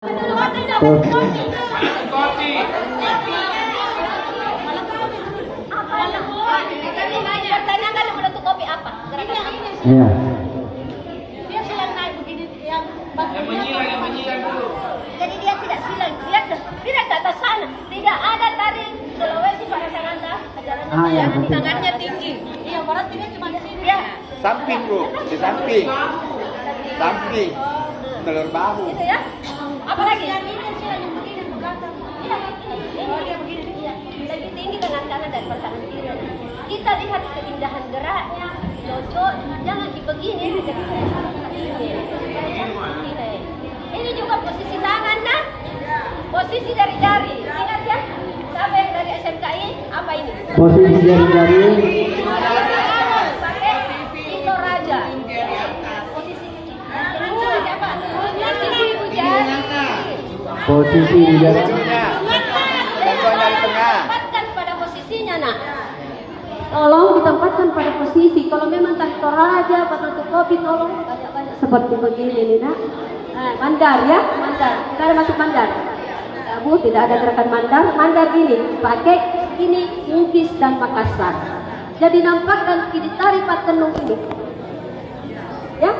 Pertanyakan menutup kopi apa? Iya. Dia silang naik begini yang menyilang dulu. Jadi dia tidak silang, dia tidak ke atas sana. Tidak ada tari Sulawesi pada Sananda. Ya, Tangannya tinggi. Iya, barat ini cuma di sini. Ya. Samping Bu, di samping. Samping. Telur bahu. Gitu ya. Apa lagi? Yang ini silang yang begini ke belakang. Iya, oh, dia begini. Iya. Lebih tinggi tangan kanan daripada tangan kiri. Kita lihat keindahan geraknya, cocok. Jangan begini. Ini juga posisi tangan, nah. Posisi dari jari. Ingat ya? Siapa yang dari SMKI? Apa ini? Posisi jari-jari. Pakai Tito Raja. Posisi apa? Posisi ibu jari. Posisi jari. Contohnya di tengah. Tempatkan pada posisinya, nak. Tolong ditempatkan pada posisi. Kalau memang tak Toraja, Batu Kopi, tolong banyak-banyak seperti begini nih, nak. Mandar ya, mandar. Kita ada masuk mandar. Bu, tidak ada gerakan mandar. Mandar ini pakai ini Bugis dan Makassar. Jadi nampakkan ini tari patenung ini. Ya,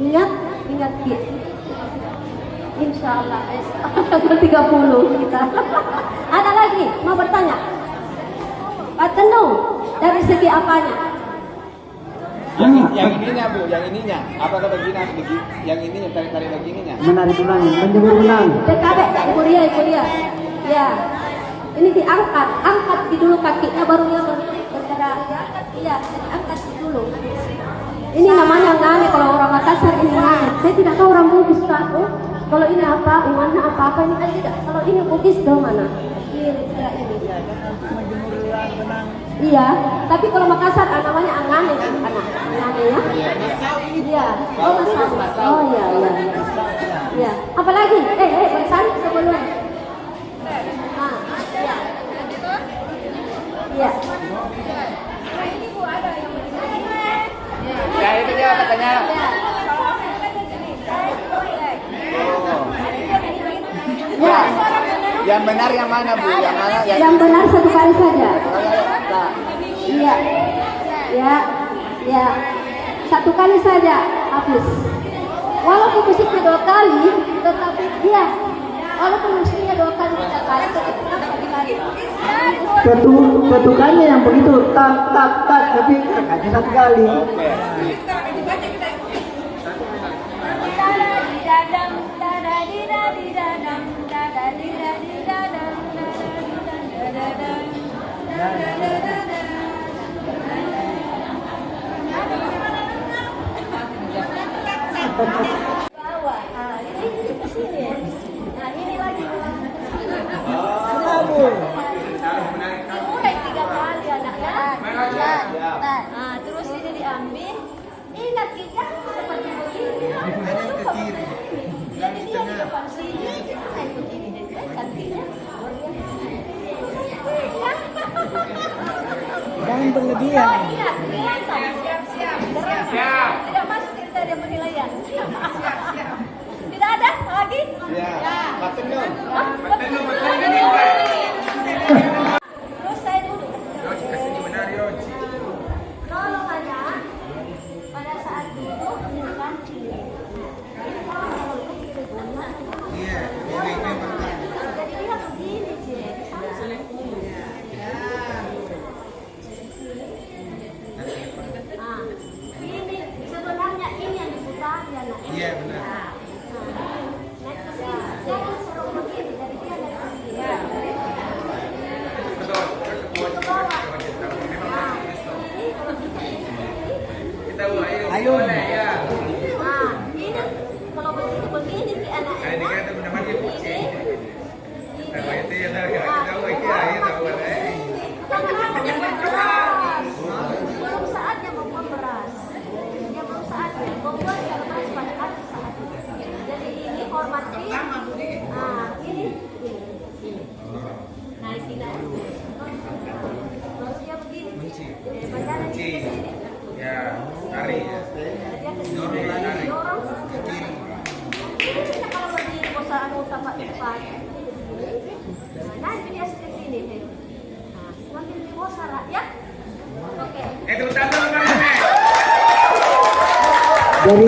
ingat gitu. Insya Allah tanggal 30 kita. Ada lagi mau bertanya? Patenung dari segi apanya? Yang ininya Bu, yang ininya. Apakah begini? Yang ininya tarik begininya. Menarik ulang, menjemur ulang. PKB, Ibu Ria. Ya, ini angkat dulu kakinya baru dia bergerak. Iya, angkat dulu. Ini namanya ngane kalau orang Makassar ini ngane. Saya tidak tahu orang Bugis kan. Kalau ini apa? Imannya apa ini kan tidak. Kalau ini Bugis do mana? Ini. Iya, tapi kalau Makassar namanya angane kan anak. Angane ya. Iya. Oh, Masau. Oh iya. Iya. Apalagi? Bersan sebelum. Iya. Ya itu dia katanya. Ya. Yang benar yang mana Bu? Yang mana? Yang benar satu kali saja. Iya. Ya. Satu kali saja habis. Walaupun musiknya 2 kali, tetapi dia walaupun musiknya 2 kali 3 kali, tetap satu kali. Ketukannya yang begitu tak tapi gerakannya 1 kali. Oke. Bawah. Ini ke sini. Nah, ini lagi. Mulai 3 kali anaknya. Nah, terus ini diambil. Ingat kita seperti begini. Jadi dia di depan sini, kita naik begini deh, kakinya. Jangan berlebihan. Iya, siap. Tidak masuk kriteria penilaian. Siap. Tidak ada lagi? Ya. Patenung. Terus saya duduk. Tolong aja. Pada saat duduk silakan sini. Jadi dia begini, Cik. Ini sebenarnya ini yang diputar ya, nak. Iya benar. Jangan seru begini, jadi dia dari sini. Itu bawah. Ayo. Nah, ini kalau begini si anaknya. Belum saatnya membuat beras. Dia belum saatnya membuat beras pada hari saatnya. Jadi ini hormati. Ini. Nah, di sini. Terus dia begini. Badannya di sini. Ya, tarik ya. Dia ke sini. Dorong. Ini kalau cepat. Nah, nanti dia ke sini. Nah, semakin dewasa ya. Oke. Tepuk tangan Mariana. Dari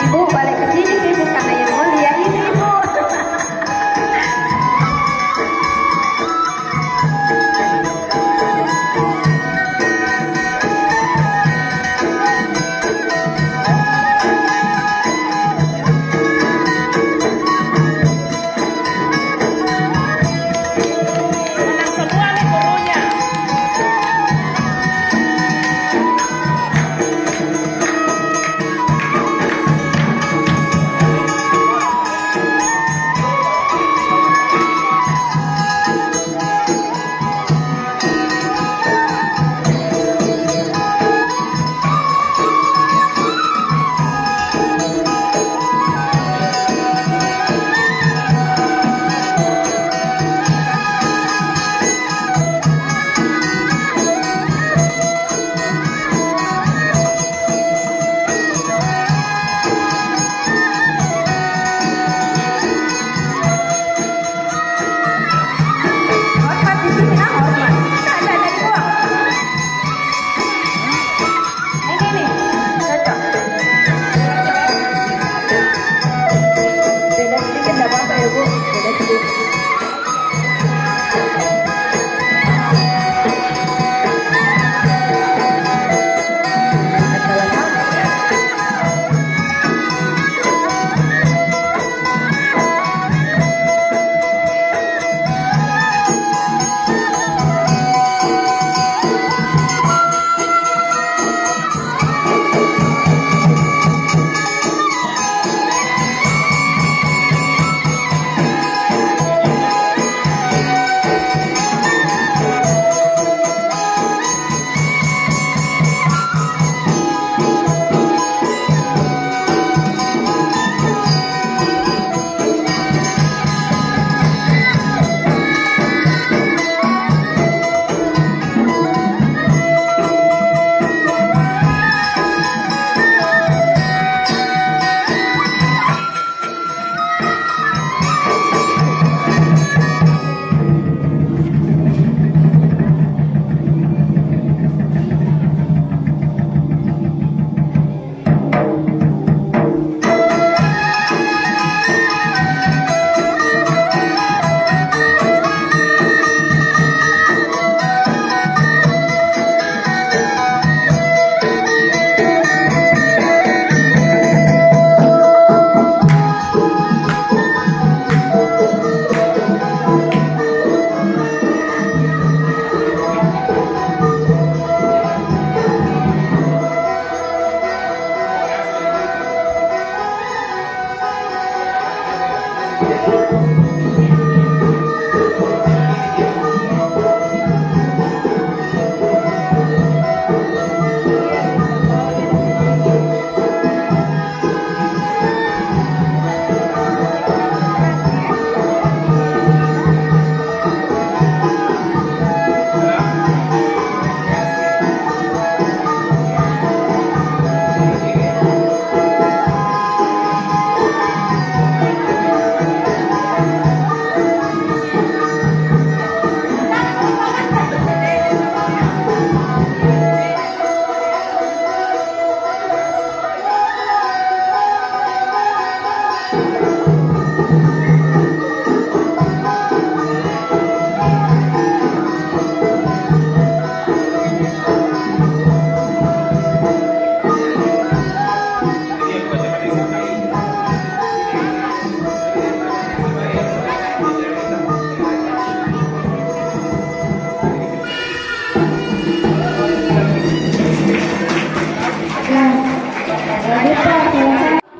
Ibu balik ke sini Kristus karena yang mulia ini Ibu. Menang semua nih gurunya. Hormat di sini nah hormat. Tidak ada dibuang. Ini nih, cocok. Beda sedikit nggak apa-apa ya Bu, beda sedikit.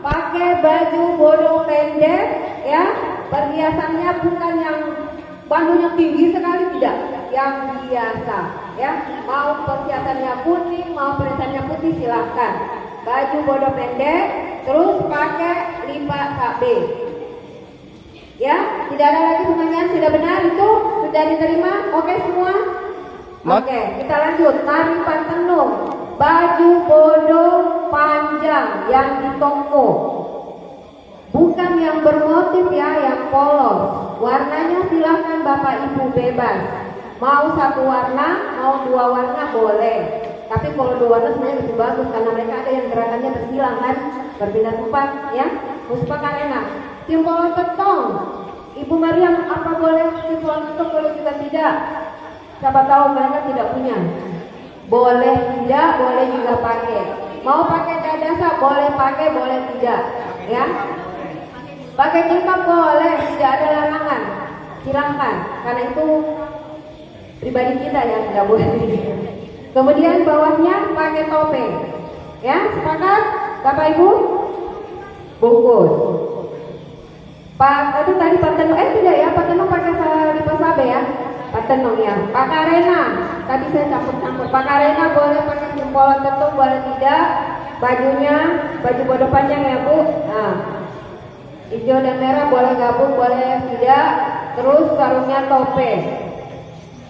Pakai baju bodong pendek, ya, perhiasannya bukan yang bandonya tinggi sekali, tidak, yang biasa, ya. Mau perhiasannya kuning, mau perhiasannya putih, silahkan. Baju bodong pendek, terus pakai lipat KB. Ya, tidak ada lagi pertanyaan. sudah benar itu? Sudah diterima? Oke semua? Oke, kita lanjut. Tari Partenung, baju bodo panjang yang di toko. Bukan yang bermotif ya, yang polos. Warnanya silahkan Bapak Ibu bebas. Mau satu warna, mau dua warna boleh. Tapi kalau dua warna sebenarnya lebih bagus karena mereka ada yang gerakannya bersilang kan, berpindah tempat ya. Puspa Karena, simbol ketong. Ibu Mariam, apa boleh simbol ketong, boleh juga tidak? Siapa tahu mereka tidak punya. Boleh tidak, boleh juga pakai. Mau pakai cadasa, boleh pakai, boleh tidak, ya. Pakai jilbab boleh, tidak ada larangan. Silahkan, karena itu pribadi kita yang tidak boleh. Kemudian bawahnya pakai topeng, ya. Sepakat, Bapak Ibu? Bungkus. Pak, itu tadi Partenong, tidak ya, Partenong pakai lipa sabe ya. Partenong ya. Pak Karena, tadi saya campur-campur. Pak Karena boleh pakai jempolan ketung, boleh tidak. Bajunya, baju bodo panjang ya Bu. Nah, hijau dan merah boleh gabung, boleh tidak. Terus sarungnya topeng.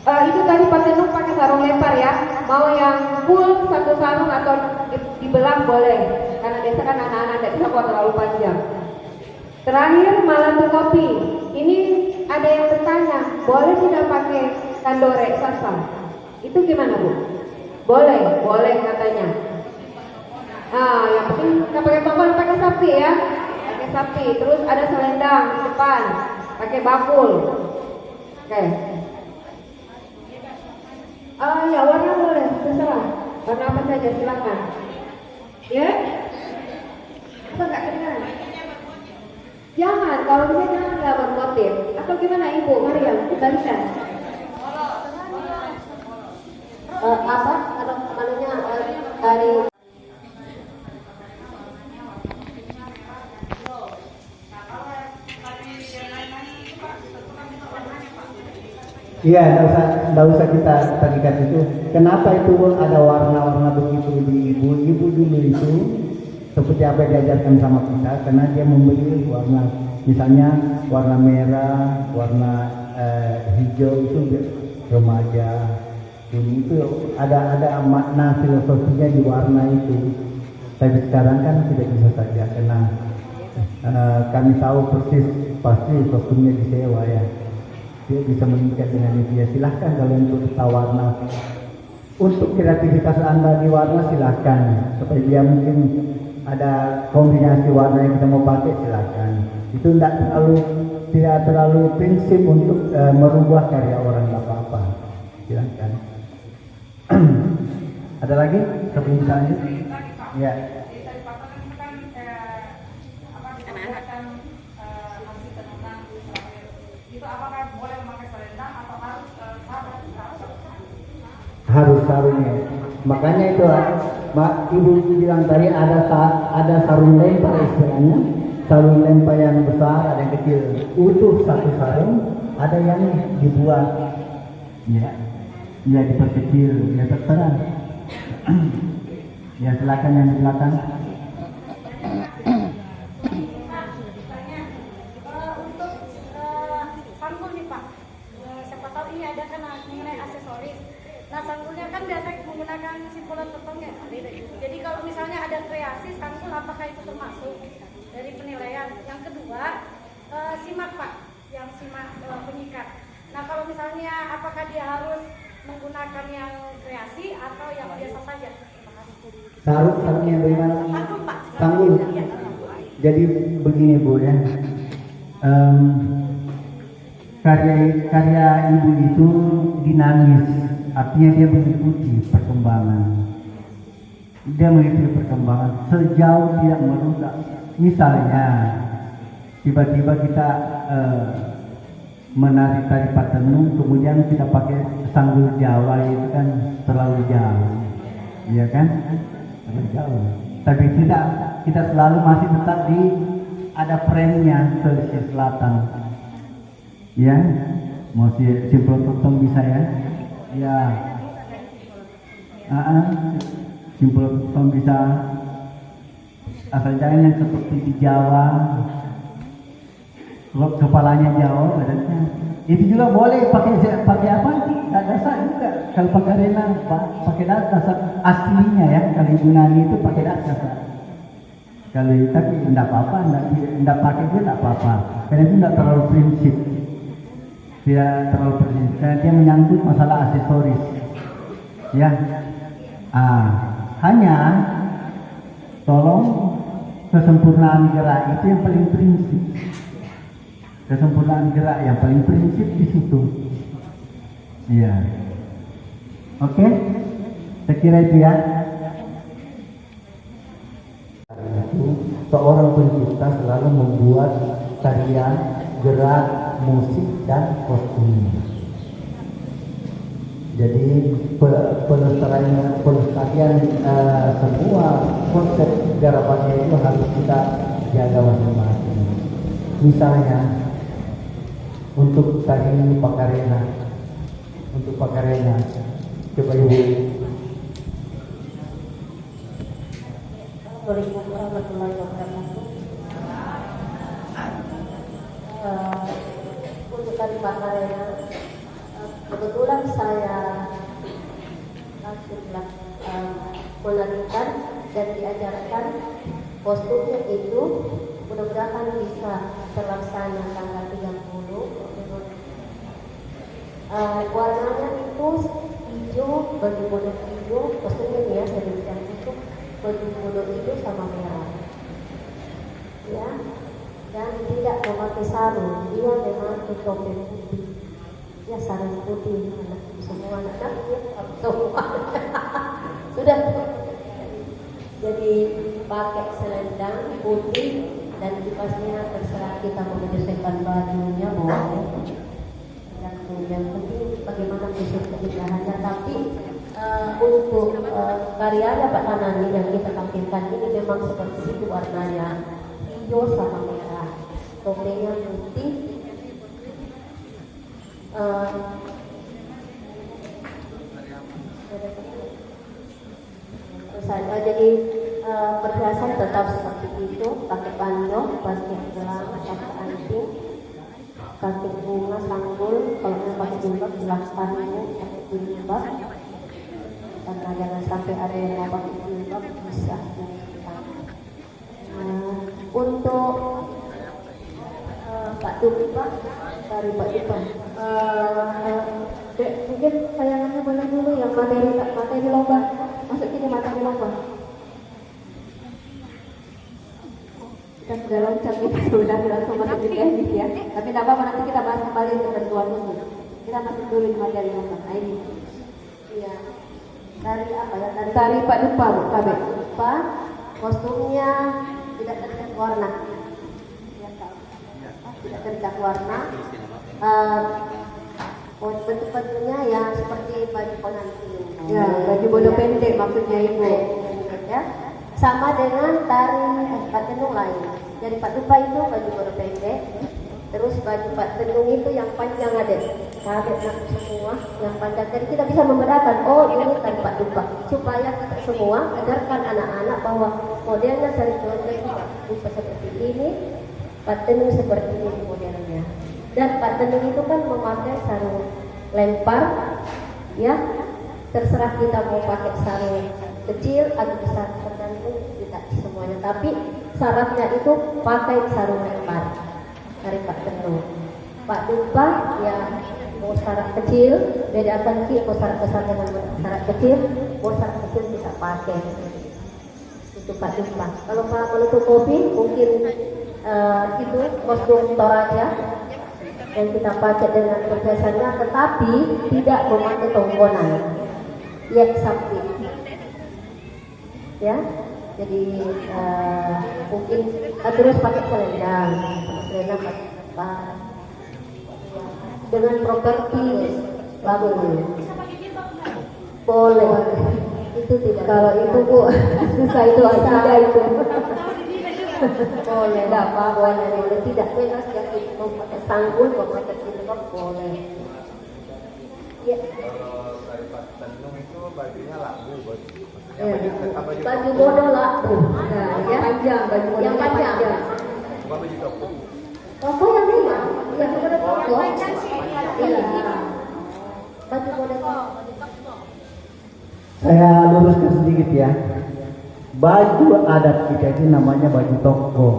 Itu tadi Partenong pakai sarung lempar ya. Mau yang full satu sarung atau dibelah boleh. Karena biasa kan anak-anak tidak bisa kalau terlalu panjang. Terakhir Malatu Kopi. Ini ada yang bertanya, boleh tidak pakai kandore sasa? Itu gimana Bu? Boleh, boleh katanya. Yang penting nggak pakai tombol, pakai sapi ya. Pakai sapi. Terus ada selendang di depan, pakai bakul. Oke. Ya warna boleh, terserah. Warna apa saja silakan. Ya? Apa nggak kedengaran? Jangan, kalau bisa jangan nggak bermotif. Atau gimana Ibu Mariam? Dibalikan. Apa? Kalau manunya dari Iya, nggak usah kita tadikan itu. Kenapa itu ada warna-warna begitu di ibu dulu itu? Seperti apa yang diajarkan sama kita, karena dia membeli warna, misalnya warna merah, warna hijau itu remaja, ini itu ada makna filosofinya di warna itu. Tapi sekarang kan tidak bisa saja, karena kami tahu persis pasti kostumnya disewa ya. Dia bisa meningkat dengan itu ya. Silahkan kalian untuk tahu warna. Untuk kreativitas Anda di warna silahkan, supaya dia mungkin ada kombinasi warna yang kita mau pakai silahkan. Itu tidak terlalu prinsip untuk merubah karya orang, nggak apa-apa. Silahkan. Ada lagi misalnya? Ya. Harus sarungnya. Makanya itu Ibu bilang tadi ada sarung lempar istilahnya. Sarung lempar yang besar, ada yang kecil. Utuh satu sarung, ada yang dibuat ya diperkecil, ya terserah. Ya silakan yang di belakang. Untuk sanggul nih Pak, siapa tahu ini ada kan mengenai aksesoris. Nah sanggulnya kan biasa menggunakan simpulan ketong ya. Jadi kalau misalnya ada kreasi sanggul, apakah itu termasuk dari penilaian? Yang kedua, simak Pak, yang simak penyikat. Nah kalau misalnya apakah dia harus menggunakan yang kreasi atau yang biasa saja? Sarung yang bagaimana? Sanggul Pak. Sanggul. Ya. Jadi begini Bu ya. Karya ibu itu dinamis, artinya dia mengikuti perkembangan. Dia mengikuti perkembangan sejauh tidak merusak. Misalnya tiba-tiba kita menarik tari Partenung, kemudian kita pakai sanggul Jawa, itu kan terlalu jauh, ya kan? Terlalu jauh. Tapi tidak, kita selalu masih tetap ada frame-nya ke sisi selatan. Ya, mau simpul ketong bisa ya? Ya. Simpul ketong bisa. Asal jangan yang seperti di Jawa. Kalau kepalanya Jawa, badannya Itu juga boleh pakai apa? Dasar juga. Kalau pakai renang pakai dasar aslinya ya. Kalau Ibu Nani itu pakai dasar. Kalau tapi tidak apa-apa, tidak pakai itu tidak apa-apa. Karena itu tidak terlalu prinsip. Tidak terlalu prinsip. Karena dia menyangkut masalah aksesoris. Ya. Hanya tolong kesempurnaan gerak itu yang paling prinsip. Kesempurnaan gerak yang paling prinsip di situ. Iya. Oke? Saya kira itu ya. Seorang pencipta selalu membuat tarian, gerak, musik dan kostum. Jadi pelestarian semua konsep garapannya itu harus kita jaga masing-masing. Misalnya untuk tari Pakarena, coba Ibu. Assalamualaikum warahmatullahi wabarakatuh. Untuk tari Pakarena, kebetulan saya langsung menarikan dan diajarkan kostumnya itu, mudah-mudahan bisa terlaksana tanggal 30. Warnanya itu hijau, baju model hijau, kostumnya ya saya berikan itu baju model hijau sama merah, ya, dan tidak memakai sarung, dia memakai topeng putih, ya sarung putih, semua anak ya, semua sudah. Jadi pakai selendang putih dan kipasnya terserah kita mau menyesuaikan bajunya boleh. Yang penting bagaimana visual keindahannya. Tapi untuk karyanya Pak Hanani yang kita tampilkan ini memang seperti itu warnanya, hijau sama merah, topengnya putih. Jadi perhiasan tetap seperti itu, pakai panjang, pakai gelang, pakai anting, pakai bunga, sanggul. Kalau mau pakai jilbab, silahkan pakai jilbab. Karena jangan sampai ada yang mau pakai jilbab bisa. Untuk Pak Dupa, dari Pak Dupa, mungkin tayangannya boleh dulu yang materi lomba, masukin di materi lomba. Kita sudah loncat, kita sudah langsung masuk di teknis ya. Tapi tidak apa-apa, nanti kita bahas kembali ketentuan dulu. Kita masuk dulu di materi lomba. Nah ini, iya. Dari apa ya? Dari Pak Dupa, Bu. Dupa, kostumnya tidak terikat warna. Tidak terikat warna. Bentuk-bentuknya ya seperti baju pengantin. Ya, baju bodo pendek maksudnya Ibu. Ya. Sama dengan tari Pak Tenung lain. Jadi Pak Dupa itu baju bodo pendek, terus baju Pak Tenung itu yang panjang ada. Kaget semua yang panjang. Jadi kita bisa membedakan, oh ini tari Pak Dupa, supaya kita semua ajarkan anak-anak bahwa modelnya tari Pak Dupa seperti ini, Pak Tenung seperti ini modelnya. Dan Pak Tenung itu kan memakai sarung lempar, ya. Terserah kita mau pakai sarung kecil atau besar, tergantung kita semuanya. Tapi syaratnya itu pakai sarung lempar dari Pak Tenung. Pak Dupa ya mau syarat kecil, bedakan ki mau syarat besar dengan syarat kecil, mau syarat kecil bisa pakai. Itu Pak Dupa. Kalau Pak penutup kopi mungkin itu kostum Toraja yang kita pakai dengan perhiasannya, tetapi tidak memakai tonggonan, ya samping. Ya, jadi mungkin terus pakai selendang dengan properti labu boleh. Itu tidak. Kalau itu Bu susah itu ada itu. Boleh, tidak apa, boleh tidak bebas jadi mau pakai sanggul, mau pakai jilbab boleh. Ya. Kalau dari Pak Tenung itu bajunya labu, Baju bodoh labu. Nah, ya. Panjang, baju yang panjang. bukan baju toko. Toko yang lima. Baju model toko. Iya. Baju model toko. Saya luruskan sedikit ya. Baju adat kita itu namanya baju toko,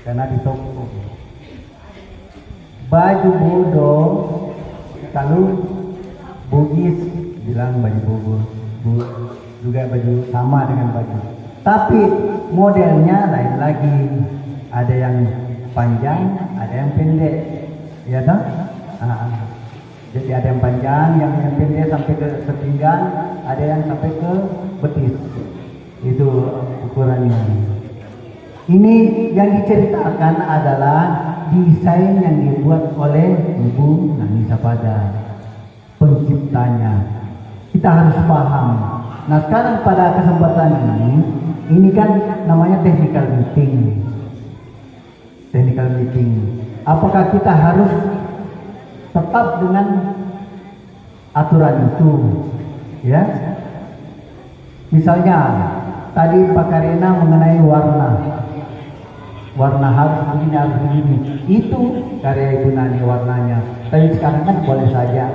karena di toko. Baju bodo, kalau Bugis bilang baju bobo, juga baju sama dengan baju. Tapi modelnya lain lagi. Ada yang panjang, ada yang pendek, ya toh? Jadi ada yang panjang, yang pendek sampai ke sepinggang, ada yang sampai ke betis. Itu ukurannya. Ini yang diceritakan adalah desain yang dibuat oleh Ibu Nani Sapada, penciptanya. Kita harus paham. Nah sekarang pada kesempatan ini kan namanya technical meeting. Technical meeting. Apakah kita harus tetap dengan aturan itu? Ya. Misalnya tadi Pak Karina mengenai warna harus begini. Itu karya Ibu Nani warnanya. Tapi sekarang kan boleh saja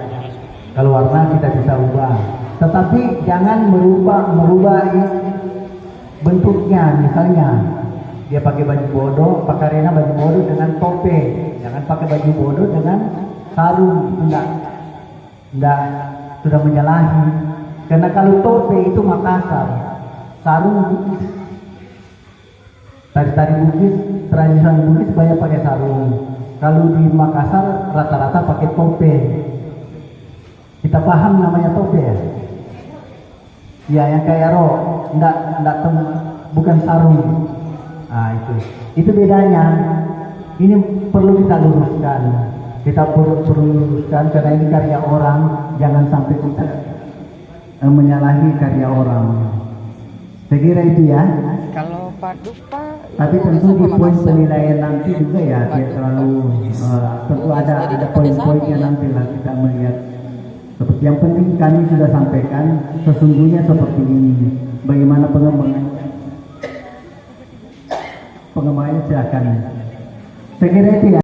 kalau warna kita bisa ubah. Tetapi jangan merubah bentuknya. Misalnya dia pakai baju bodo, Pak Karina baju bodo dengan tope. Jangan pakai baju bodo dengan sarung. Enggak sudah menyalahi. Karena kalau tope itu Makassar, sarung Bugis. Tari-tari Bugis, tradisional Bugis banyak pakai sarung. Kalau di Makassar rata-rata pakai tope. Kita paham namanya tope ya? Ya yang kayak rok, bukan sarung. Nah itu bedanya. Ini perlu kita luruskan. Kita perlu luruskan karena ini karya orang. Jangan sampai kita menyalahi karya orang. Saya kira itu ya. Kalau Pak Dupa, tapi tentu di poin penilaian nanti juga ya, dia selalu tentu ada poin-poinnya nanti lah kita melihat. Seperti yang penting kami sudah sampaikan sesungguhnya seperti ini. Bagaimana pengembangannya silakan. Saya kira itu ya.